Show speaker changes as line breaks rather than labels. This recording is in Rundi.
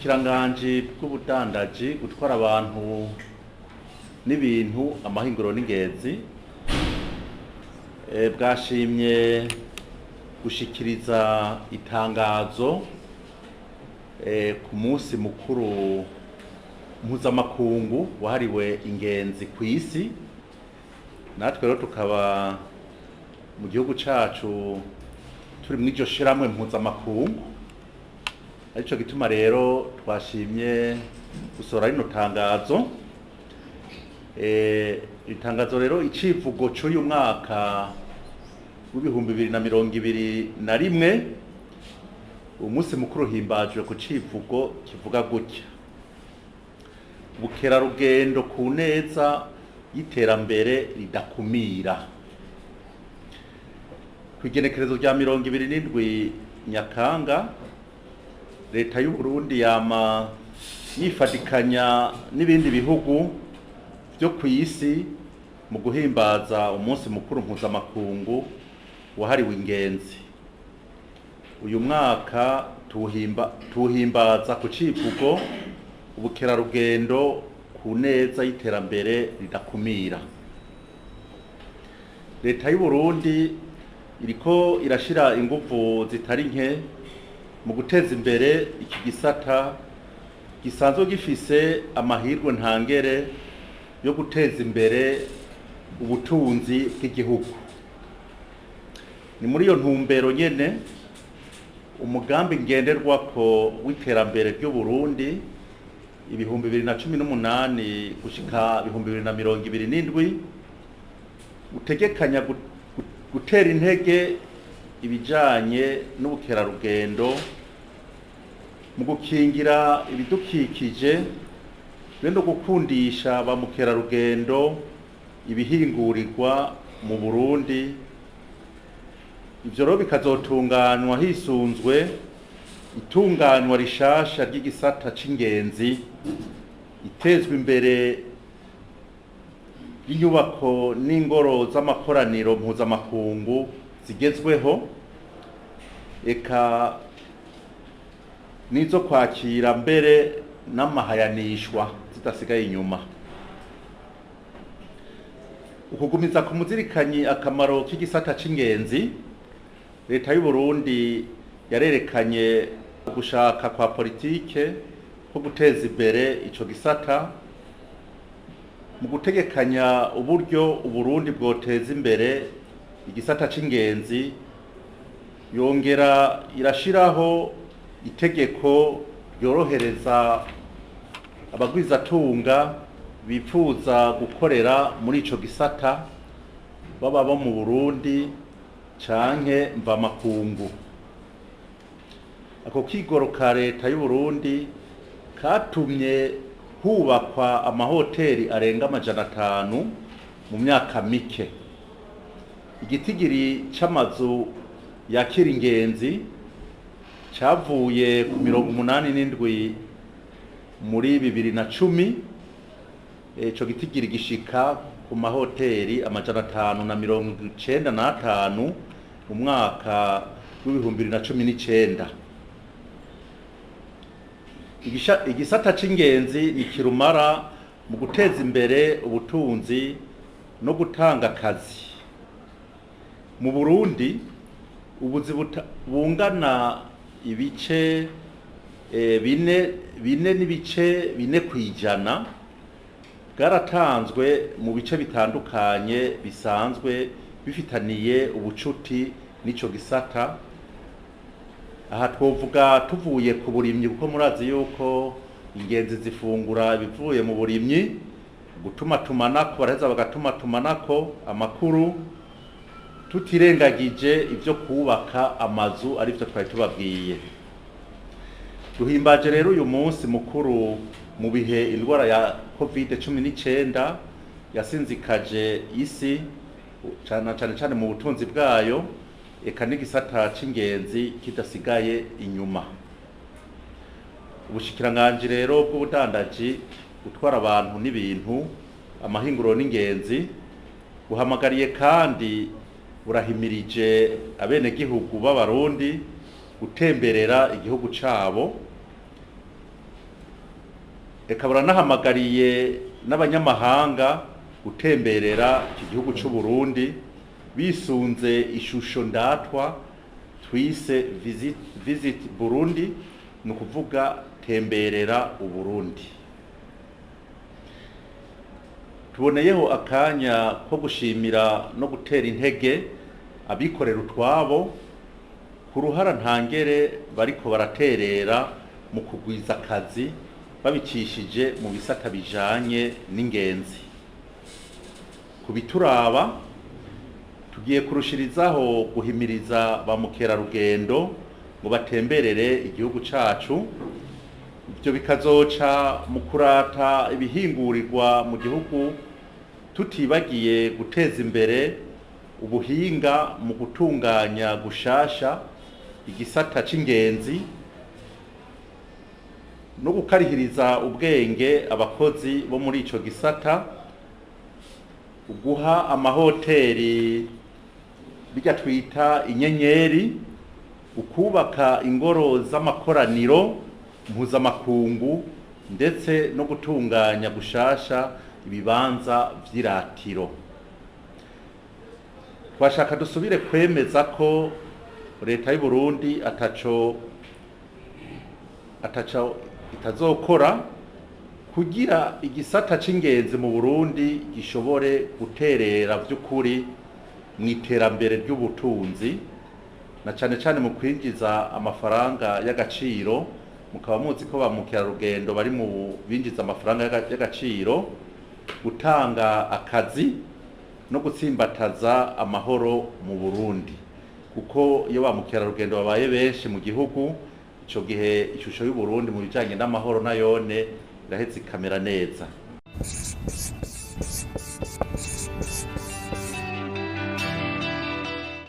Ubushikiranganji bw'ubudandaji gutwara abantu n'ibintu amahinguro n'ingenzi bwashimye gushikiriza itangazo ku munsi mukuru mpuzamakungu wahariwe ingenzi ku isi. Natwe rero tukaba mu gihugu cacu turi mw'iryo shirahamwe mpuzamakungu, arico gituma rero twashimye gusohora rino tangazo. Itangazo rero icivugo c'uyu mwaka w'ibihumbi 2021, umunsi mukuru himbajwe ku civugo kivuga gutya: ubukerarugendo ku neza y'iterambere ridakumira. Kw'igenekerezo rya 27 Nyakanga, leta y'u Burundi yama yifadikanya n'ibindi bihugu vyo kw'isi mu guhimbaza umunsi mukuru mpuzamakungu wahariwe ingenzi. Uyu mwaka tuwuhimbaza ku civugo ubukerarugendo ku neza y'iterambere ridakumira. Leta y'u Burundi iriko irashira inguvu zitari nke mu guteza imbere iki gisata gisanzwe gifise amahirwe ntangere yo guteza imbere ubutunzi bw'igihugu. Ni muri iyo ntumbero nyene umugambi ngenderwako w'iterambere ry'u Burundi ibihumbi 2018 gushika 2027 utegekanya gutera intege ibijanye n'ubukerarugendo mu gukingira ibidukikije be no gukundisha ba mukerarugendo ibihingurirwa mu Burundi. Ivyo rero bikazotunganywa hisunzwe itunganywa rishasha ry'igisata c'ingenzi, itezwa imbere y'inyubako n'ingoro z'amakoraniro mpuzamakungu zigezweho, eka nizo kwakira mbere n'amahayanishwa zidasigaye inyuma. Ukugumiza ku muzirikanyi akamaro k'igisata c'ingenzi, leta y'u Burundi yarerekanye gushaka kwa politike ko guteza imbere ico gisata mu gutegekanya uburyo Uburundi bwoteza imbere igisata c'ingenzi. Yongera irashiraho itegeko ryorohereza abagwizatunga bifuza gukorera muri ico gisata, baba bo mu Burundi canke mvamakungu. Ako kigoro ka leta y'u Burundi katumye hubakwa amahoteri arenga 500 mu myaka mike. Igitigiri c'amazu yakira ingenzi cavuye ku 87 muri 2010, ico gitigiri gishika ku mahoteri 595 mu mwaka w'ibihumbi 2019. Igisata c'ingenzi ni kirumara mu guteza imbere ubutunzi no gutanga akazi. Mu Burundi ubuzi bungana ibice 4 kw'ijana bwaratanzwe mu bice bitandukanye bisanzwe bifitaniye ubucuti n'ico gisata. Aha twovuga tuvuye ku burimyi, kuko murazi yuko ingenzi zifungura bivuye mu burimyi, gutumatumanako, baraheza bagatumatumanako amakuru, tutirengagije ivyo kubaka amazu arivyo twari tubabwiye. Duhimbaje rero uyu munsi mukuru mu bihe indwara ya COVID-19 yasinzikaje isi cane mu butunzi bwayo, eka n'igisata c'ingenzi kidasigaye inyuma. Ubushikiranganji rero bw'ubudandaji gutwara abantu n'ibintu amahinguro n'ingenzi buhamagariye kandi burahimirije abenegihugu b'Abarundi gutemberera igihugu cabo eka baranahamagariye n'abanyamahanga gutemberera iki gihugu c'u Burundi bisunze ishusho ndatwa twise visit Burundi, ni ukuvuga temberera Uburundi. Tuboneyeho akanya ko gushimira no gutera intege abikorera utwabo ku ruhara ntangere bariko baraterera mu kugwiza akazi babicishije mu bisata bijanye n'ingenzi. Kubituraba tugiye kurushirizaho guhimiriza ba mukerarugendo ngo batemberere igihugu cacu. Ivyo bikazoca mu kurata ibihingurirwa mu gihugu, tutibagiye guteza imbere ubuhinga mu gutunganya gushasha igisata c'ingenzi no gukarihiriza ubwenge abakozi bo muri ico gisata, uguha amahoteri bijya twita inyenyeri, ukubaka ingoro z'amakoraniro mpuzamakungu, ndetse no gutunganya gushasha ibibanza vy'iratiro. Twashaka dusubire kwemeza ko leta y'u Burundi ataco itazokora kugira igisata c'ingenzi mu Burundi gishobore guterera vy'ukuri mu iterambere ry'ubutunzi, na cane cane mu kwinjiza amafaranga y'agaciro. Mukaba muzi ko ba mukerarugendo bari mu binjiza amafaranga y'agaciro, gutanga akazi no gutsimbataza amahoro mu Burundi, kuko iyo ba mukerarugendo babaye benshi mu gihugu, ico gihe ishusho y'u Burundi mu bijanye n'amahoro nayone iraheze ikamera neza.